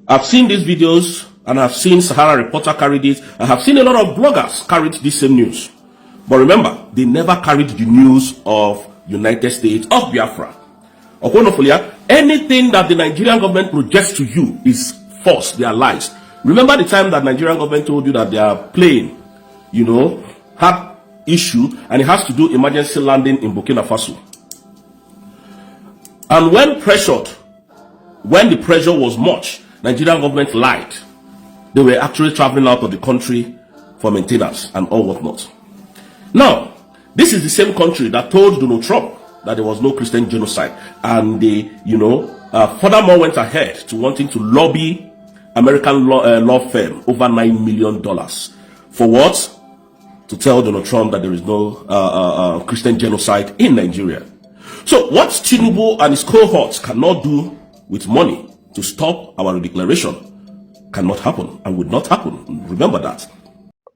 I've seen these videos, and I've seen Sahara Reporter carry this. I have seen a lot of bloggers carry this same news. But remember, they never carried the news of United States of Biafra. Anything that the Nigerian government projects to you is false. They are lies. Remember the time that Nigerian government told you that they are plane, had issue and it has to do emergency landing in Burkina Faso. And when the pressure was much, Nigerian government lied. They were actually traveling out of the country for maintenance and all whatnot. Now, this is the same country that told Donald Trump that there was no Christian genocide, and they, furthermore went ahead to wanting to lobby American law firm over $9 million for what? To tell Donald Trump that there is no Christian genocide in Nigeria. So what Tinubu and his cohorts cannot do with money to stop our declaration cannot happen and would not happen. Remember that.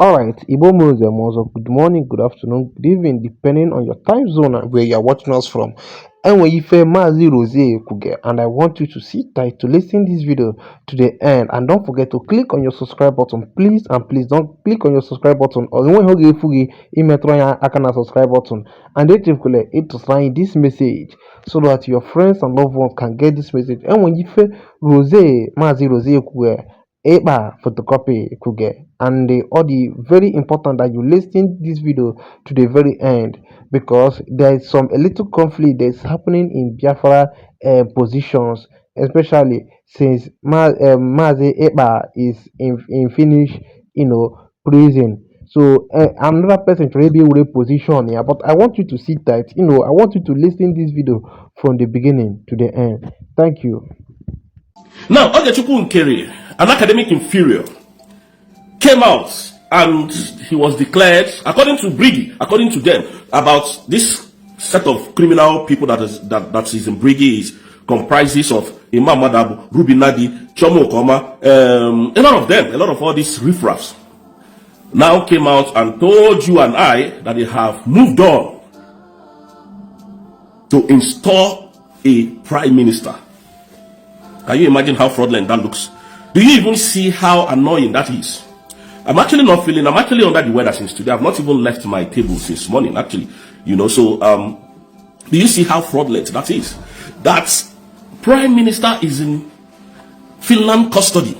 Alright, Igbo Muslim, good morning, good afternoon, good evening, depending on your time zone and where you are watching us from. And when you feel Mazi Rose Kuge, and I want you to sit tight to listen this video to the end, and don't forget to click on your subscribe button, please, and please don't click on your subscribe button or when you fugi akana subscribe button, and it to sign this message so that your friends and loved ones can get this message. And when you feel Mazi Rose Kuge, Ekpa photocopy Kuge, and all the very important that you listen this video to the very end, because there is a little conflict that's happening in Biafra positions, especially since Mazi Ekpa is in Finnish prison. So another person should be in position here, but I want you to sit tight. I want you to listen this video from the beginning to the end. Thank you. Now, Ekere, an academic inferior, came out and he was declared, according to Brigi, according to them, about this set of criminal people that is in Brigi comprises of Imam Madabu, Ruby Nadi, Chomo Koma, a lot of all these riffraffs now came out and told you and I that they have moved on to install a prime minister. Can you imagine how fraudulent that looks? Do you even see how annoying that is? I'm actually under the weather since today. I've not even left my table since morning, actually. So do you see how fraudulent that is? That prime minister is in Finland custody,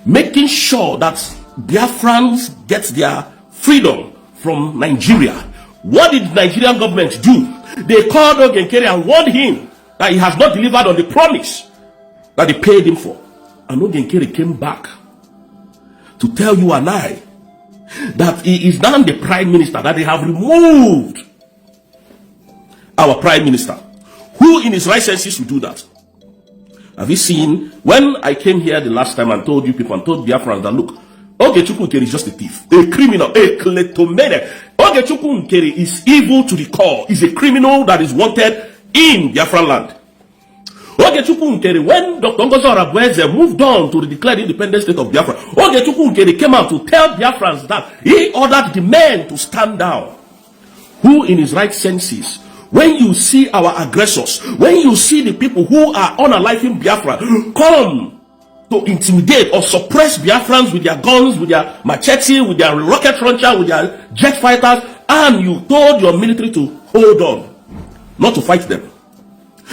making sure that Biafrans get their freedom from Nigeria. What did the Nigerian government do? They called Ekere and warned him that he has not delivered on the promise that they paid him for. And Ekere came back to tell you and I that he is now the prime minister, that they have removed our prime minister. Who in his right senses would do that? Have you seen, when I came here the last time and told you people and told Biafrans that look, Ekere is just a thief, a criminal, a kleptomaniac. Ekere is evil to the core. He's a criminal that is wanted in Biafran land. When Dr. Ngozi Arabweze moved on to the declared independent state of Biafra, Ekere came out to tell Biafrans that he ordered the men to stand down. Who in his right senses, when you see our aggressors, when you see the people who are unaliving Biafra come to intimidate or suppress Biafrans with their guns, with their machete, with their rocket launcher, with their jet fighters, and you told your military to hold on, not to fight them,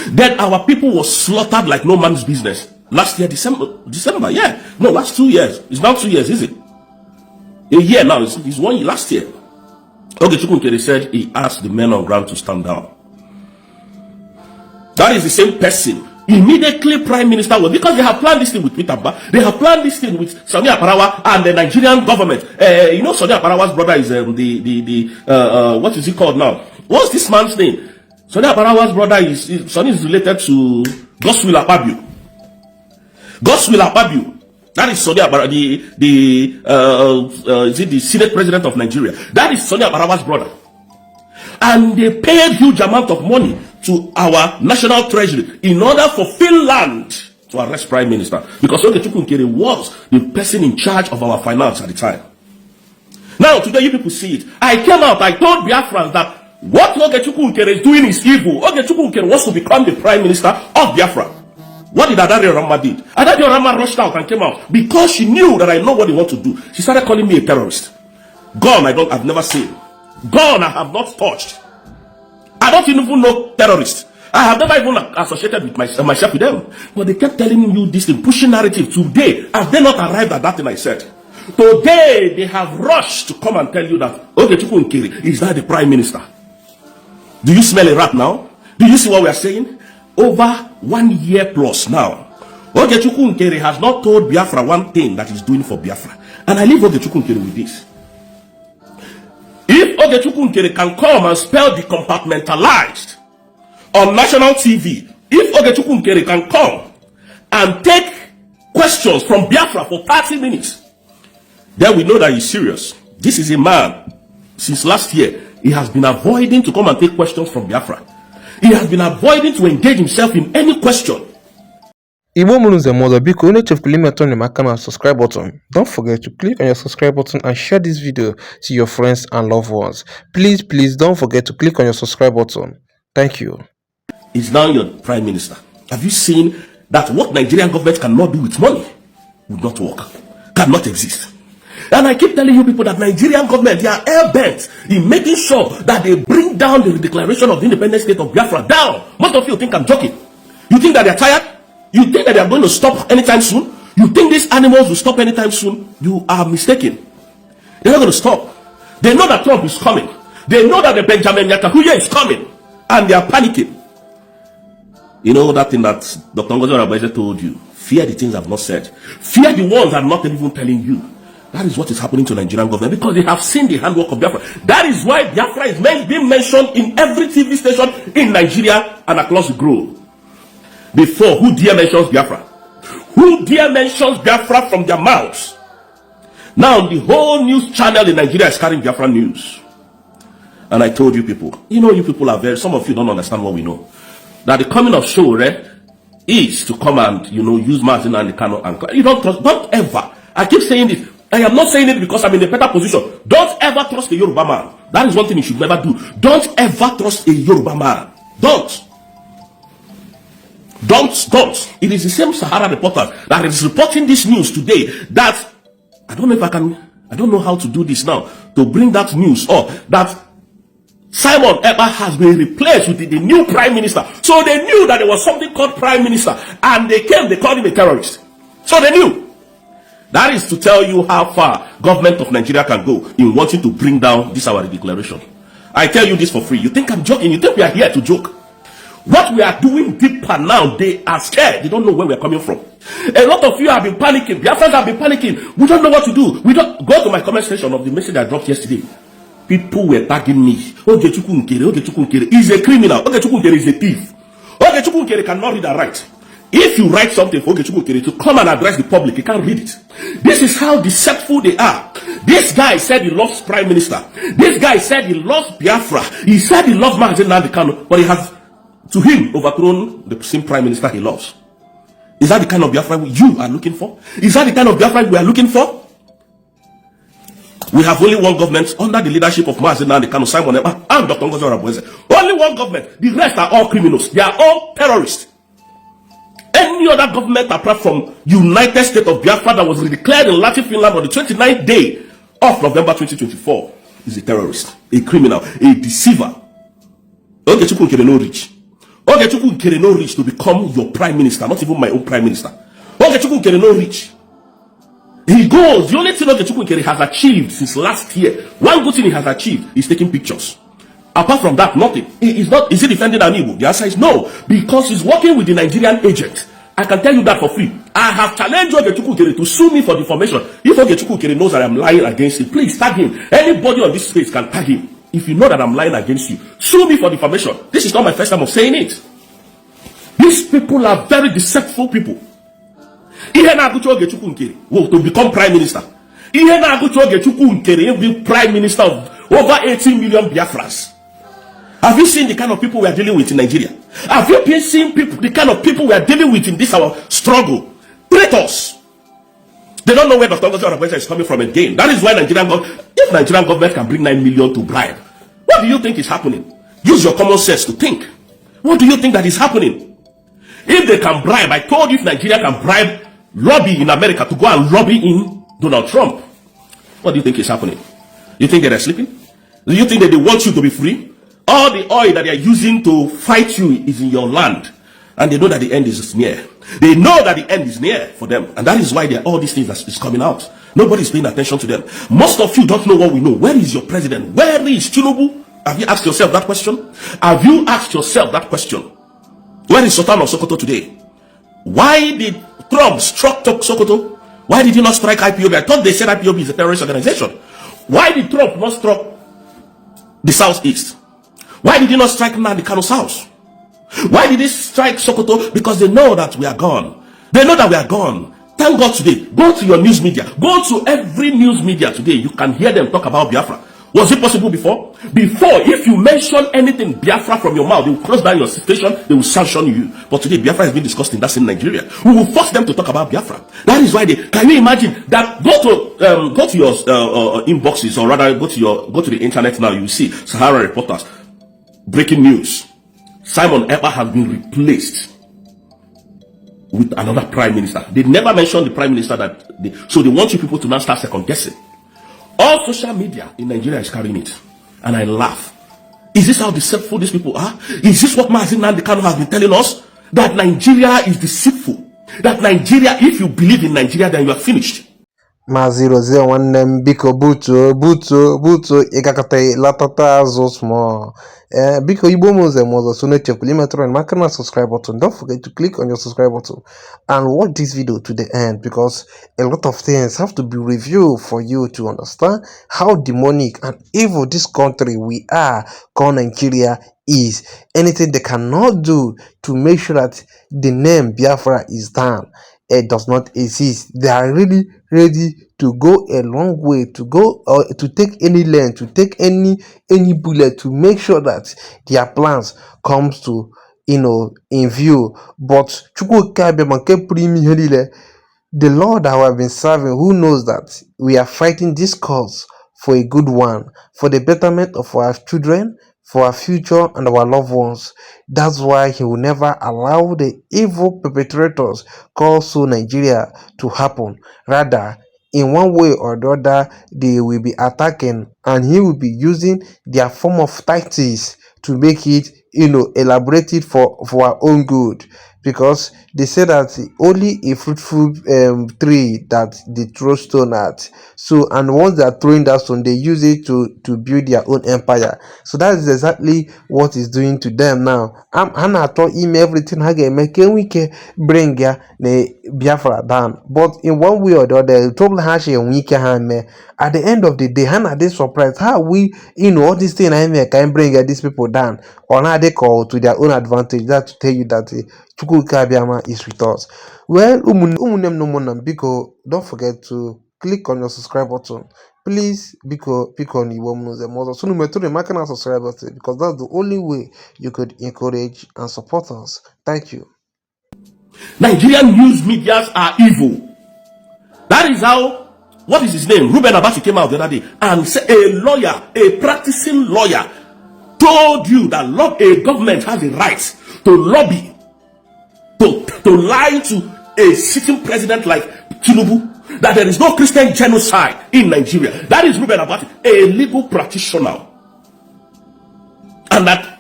then our people was slaughtered like no man's business. Last year, December, yeah. No, last 2 years. It's now 2 years, is it? A year now. It's 1 year last year. Ekere said he asked the men on ground to stand down. That is the same person. Immediately Prime Minister was, because they have planned this thing with Peter Ba, they have planned this thing with Sani Aparawa and the Nigerian government. Sani Aparawa's brother is what is he called now? What's this man's name? Sani Aparawa's brother is related to Godswill Akpabio. Godswill Akpabio. That is Sani Aparawa, the Senate President of Nigeria. That is Sani Aparawa's brother. And they paid huge amount of money to our national treasury in order for Finland to arrest Prime Minister. Because Ekere was the person in charge of our finance at the time. Now, today you people see it. I came out, I told Biafrans that what Ekere is doing is evil. Ekere wants to become the Prime Minister of Biafra. What did Adadio Rama did? Adadio Rama rushed out and came out because she knew that I know what they want to do. She started calling me a terrorist. Gone, I've never seen. Gone, I have not touched. I don't even know terrorists. I have never even associated with myself with them. But they kept telling you this thing, pushing narrative. Today, have they not arrived at that thing I said? Today, they have rushed to come and tell you that Ogechukwu Nkiri is now the prime minister. Do you smell a rat now? Do you see what we are saying? Over 1 year plus now, Ogechukwu Nkiri has not told Biafra one thing that he's doing for Biafra. And I leave Ogechukwu Nkiri with this. If Ogechukwu Nkiri can come and spell the compartmentalized on national TV, if Ogechukwu Nkiri can come and take questions from Biafra for 30 minutes, then we know that he's serious. This is a man, since last year, he has been avoiding to come and take questions from Biafra. He has been avoiding to engage himself in any question. Igbo Murunze Mozo, biko unu chefukwa ime turn aka na subscribe button. Don't forget to click on your subscribe button and share this video to your friends and loved ones. Please don't forget to click on your subscribe button. Thank you. He's now your prime minister. Have you seen that what Nigerian government cannot do with money would not work, cannot exist? And I keep telling you people that Nigerian government, they are hell-bent in making sure that they bring down the declaration of the independent state of Biafra down. Most of you think I'm joking. You think that they're tired? You think that they're going to stop anytime soon? You think these animals will stop anytime soon? You are mistaken. They're not going to stop. They know that Trump is coming. They know that the Benjamin Netanyahu is coming. And they are panicking. You know that thing that Dr. Ngozi Onabueze told you? Fear the things I've not said. Fear the ones I'm not even telling you. That is what is happening to Nigerian government because they have seen the handwork of Biafra. That is why Biafra is being mentioned in every TV station in Nigeria and across the globe. Before, who dare mentions Biafra? Who dare mentions Biafra from their mouths? Now, the whole news channel in Nigeria is carrying Biafra news. And I told you people, you people are some of you don't understand what we know. That the coming of Shore is to come and, use Martin and the Kano and you don't ever. I keep saying this. I am not saying it because I'm in a better position. Don't ever trust a Yoruba man. That is one thing you should never do. Don't ever trust a Yoruba man. Don't. It is the same Sahara reporter that is reporting this news today that I don't know how to do this now to bring that news or that Simon Ekpa has been replaced with the new prime minister. So they knew that there was something called prime minister and they called him a terrorist. So they knew. That is to tell you how far government of Nigeria can go in wanting to bring down this our declaration. I tell you this for free. You think I'm joking? You think we are here to joke? What we are doing deeper now, they are scared. They don't know where we are coming from. A lot of you have been panicking. Biafrans have been panicking. We don't know what to do. We don't go to my comment section of the message I dropped yesterday. People were tagging me. Ogechukwu Nkiri is a criminal. Ogechukwu Nkiri is a thief. Ogechukwu Nkiri cannot read and write. If you write something for Ogechukwu Nkiri to come and address the public, you can't read it. This is how deceitful they are. This guy said he loves prime minister. This guy said he loves Biafra. He said he loves Mazen Nnamdi Kanu, but he has, to him, overthrown the same prime minister he loves. Is that the kind of Biafra you are looking for? Is that the kind of Biafra we are looking for? We have only one government under the leadership of Mazen Nnamdi Kanu, Simon Ekpa, and Dr. Ngozi Onabueze. Only one government. The rest are all criminals. They are all terrorists. Any other government apart from United States of Biafra that was declared in Latin Finland on the 29th day of November 2024 is a terrorist, a criminal, a deceiver. Ogechukwu Nkiri no reach. Ogechukwu Nkiri no reach to become your prime minister, not even my own prime minister. Ogechukwu Nkiri no reach. He goes, the only thing Ogechukwu Nkiri has achieved since last year, one good thing he has achieved is taking pictures. Apart from that, nothing. Is he defending an Igbo? The answer is no. Because he's working with the Nigerian agent. I can tell you that for free. I have challenged Ogechukwu Nkiri to sue me for defamation. If Ogechukwu Nkiri knows that I'm lying against him, please tag him. Anybody on this space can tag him. If you know that I'm lying against you, sue me for defamation. This is not my first time of saying it. These people are very deceitful people. Ihe na-agụcha Ogechukwu Nkiri to become prime minister. Ihe na-agụcha Ogechukwu Nkiri be prime minister of over 18 million Biafrans. Have you seen the kind of people we are dealing with in Nigeria? Have you seen the kind of people we are dealing with in this our struggle? Traitors. They don't know where Dr. Ngozi Onabueze is coming from again. That is why if Nigerian government can bring 9 million to bribe, what do you think is happening? Use your common sense to think. What do you think that is happening? If they can bribe, I told you if Nigeria can bribe, lobby in America to go and lobby in Donald Trump, what do you think is happening? You think they're sleeping? Do you think that they want you to be free? All the oil that they are using to fight you is in your land. And they know that the end is near. They know that the end is near for them. And that is why all these things is coming out. Nobody's paying attention to them. Most of you don't know what we know. Where is your president? Where is Tinubu? Have you asked yourself that question? Have you asked yourself that question? Where is Sultan of Sokoto today? Why did Trump struck Sokoto? Why did he not strike IPOB? I thought they said IPOB is a terrorist organization. Why did Trump not strike the Southeast? Why did he not strike Nnamdi Kanu's house? Why did he strike Sokoto? Because they know that we are gone. They know that we are gone. Thank God today. Go to your news media. Go to every news media today. You can hear them talk about Biafra. Was it possible before? Before, if you mention anything Biafra from your mouth, they will close down your station, they will sanction you. But today, Biafra has been discussed in that in Nigeria. We will force them to talk about Biafra. That is why can you imagine that? Go to your inboxes, or rather go to the internet now. You will see Sahara Reporters breaking news. Simon Ekpa has been replaced with another prime minister. They never mentioned the prime minister so they want you people to now start second guessing. All social media in Nigeria is carrying it. And I laugh. Is this how deceitful these people are? Is this what Mazi Nnamdi Kanu has been telling us? That Nigeria is deceitful. That Nigeria, if you believe in Nigeria, then you are finished. Ma 00 nwanne m biko butuo ịgakọta latata azụ small. Biko Igbo Mose Mozo, so no check limiter mark and subscribe button. Don't forget to click on your subscribe button and watch this video to the end, because a lot of things have to be reviewed for you to understand how demonic and evil this country we are called Nigeria is. Anything they cannot do to make sure that the name Biafra is down, it does not exist. They are really ready to go a long way, to go to take any land, to take any bullet to make sure that their plans comes to in view. But the Lord that we have been serving, who knows that we are fighting this cause for a good one, for the betterment of our children, for our future and our loved ones. That's why he will never allow the evil perpetrators called Nigeria to happen. Rather, in one way or the other, they will be attacking, and he will be using their form of tactics to make it elaborated for our own good. Because they say that only a fruitful tree that they throw stone at. So, and once they are throwing that stone, they use it to build their own empire. So that is exactly what is doing to them now. I'm not told him everything I can we can bring the Biafra down. But in one way or the other, trouble has a weak hand. At the end of the day, Hannah they surprised how we all these things I can bring these people down, or now they call to their own advantage. That to tell you that Chukwuka is with us. Well, biko, don't forget to click on your subscribe button. Please, biko, pick on Igbo Mose. So no matter the subscribe button, because that's the only way you could encourage and support us. Thank you. Nigerian news medias are evil. That is how. What is his name? Ruben Abachi came out the other day and said a lawyer, a practicing lawyer, told you that a government has a right to lobby, to lie to a sitting president like Tinubu, that there is no Christian genocide in Nigeria. That is Ruben Abachi, a legal practitioner. And that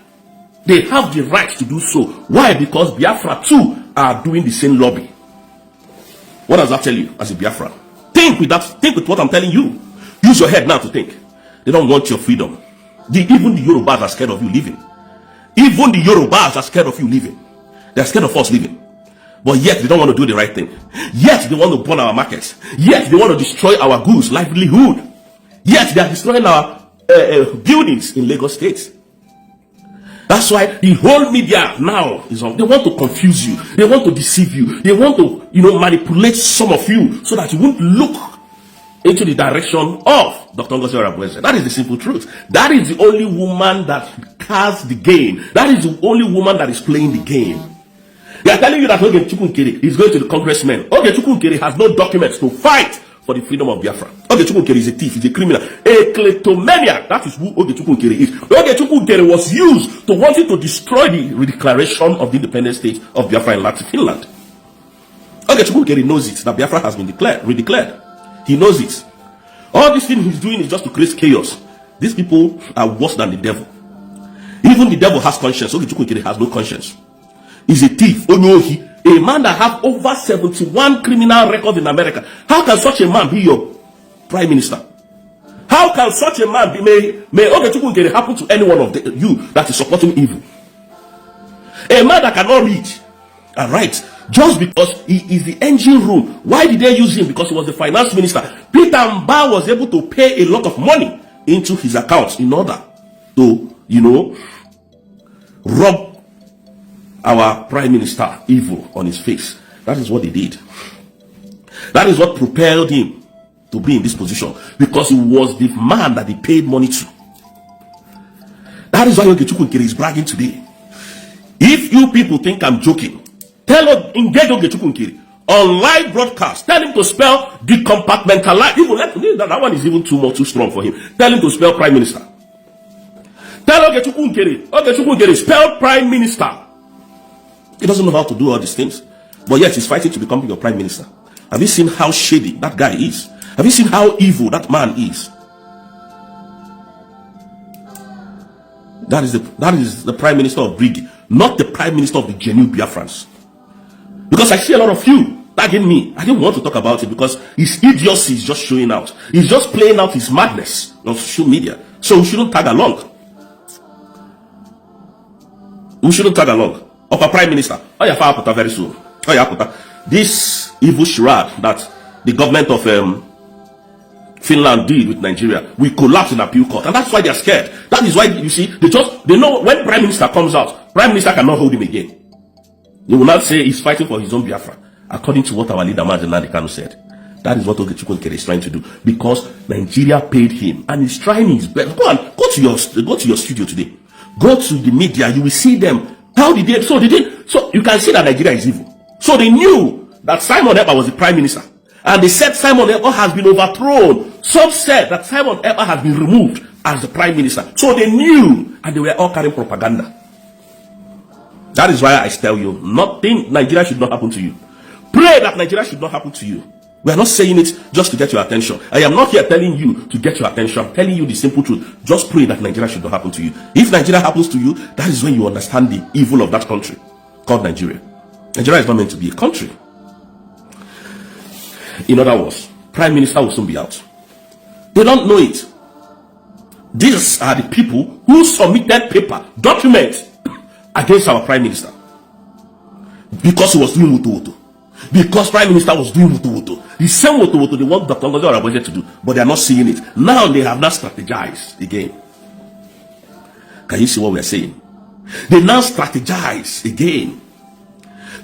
they have the right to do so. Why? Because Biafra too are doing the same lobby. What does that tell you as a Biafra? Think with that. Think with what I'm telling you. Use your head now to think. They don't want your freedom. Even the Yorubas are scared of you living. Even the Yorubas are scared of you living. They're scared of us living. But yet they don't want to do the right thing. Yet they want to burn our markets. Yet they want to destroy our goods, livelihood. Yet they are destroying our buildings in Lagos State. That's why the whole media now is on. They want to confuse you. They want to deceive you. They want to, manipulate some of you so that you won't look into the direction of Dr. Ngozi Oravweze. That is the simple truth. That is the only woman that has the game. That is the only woman that is playing the game. They are telling you that Oge Chukwunkere is going to the congressmen. Oge Chukwunkere has no documents to fight for the freedom of Biafra. Ogechukwu Ekere is a thief, he's a criminal, a kleptomaniac. That is who Ogechukwu Ekere is. Ogechukwu Ekere was used to wanting to destroy the declaration of the independent state of Biafra in Latin Finland. Ogechukwu Ekere knows it, that Biafra has been redeclared. He knows it. All this thing he's doing is just to create chaos. These people are worse than the devil. Even the devil has conscience. Ogechukwu Ekere has no conscience. He's a thief, a man that have over 71 criminal records in America. How can such a man be your prime minister? How can such a man be? May Ogechukwu Ekere happen to any one of you that is supporting evil? A man that cannot read and write, just because he is the engine room. Why did they use him? Because he was the finance minister. Peter Mba was able to pay a lot of money into his accounts in order to, rob our prime minister evil on his face. That is what he did. That is what propelled him to be in this position, because he was the man that they paid money to. That is why Ogechukwu Ekere is bragging today. If you people think I'm joking, engage Ogechukwu Ekere on live broadcast. Tell him to spell decompartmentalize. Even that one is even too strong for him. Tell him to spell prime minister. Tell Ogechukwu Ekere, spell prime minister. He doesn't know how to do all these things, but yet he's fighting to become your prime minister. Have you seen how shady that guy is? Have you seen how evil that man is? That is the prime minister of Brigi, not the prime minister of the genuine Biafrans. Because I see a lot of you tagging me. I didn't want to talk about it because his idiocy is just showing out. He's just playing out his madness on social media. So we shouldn't tag along. We shouldn't tag along. Of a prime minister. Very soon. This evil charade that the government of Finland did with Nigeria will collapse in appeal court, and that's why they are scared. That is why you see they know when prime minister comes out, prime minister cannot hold him again. They will not say he's fighting for his own Biafra, according to what our leader Mazenadi Kanu said. That is what Ogechukwu Ekere is trying to do, because Nigeria paid him and he's trying his best. Go to your studio today. Go to the media. You will see them. How did they? So you can see that Nigeria is evil. So they knew that Simon Ekpa was the prime minister, and they said Simon Ekpa has been overthrown. Some said that Simon Ekpa has been removed as the prime minister. So they knew, and they were all carrying propaganda. That is why I tell you, nothing Nigeria should not happen to you. Pray that Nigeria should not happen to you. We are not saying it just to get your attention. I am not here telling you to get your attention. I'm telling you the simple truth. Just pray that Nigeria should not happen to you. If Nigeria happens to you, that is when you understand the evil of that country called Nigeria. Nigeria is not meant to be a country. In other words, prime minister will soon be out. They don't know it. These are the people who submitted documents against our prime minister, because he was doing wutu. Because prime minister was doing wutu. The same wutu they want Dr. Ngozi Oraboje to do, but they are not seeing it. Now they have not strategized again. Can you see what we are saying? They now strategize again.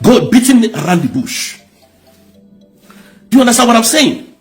Go beating around the bush. Do you understand what I'm saying?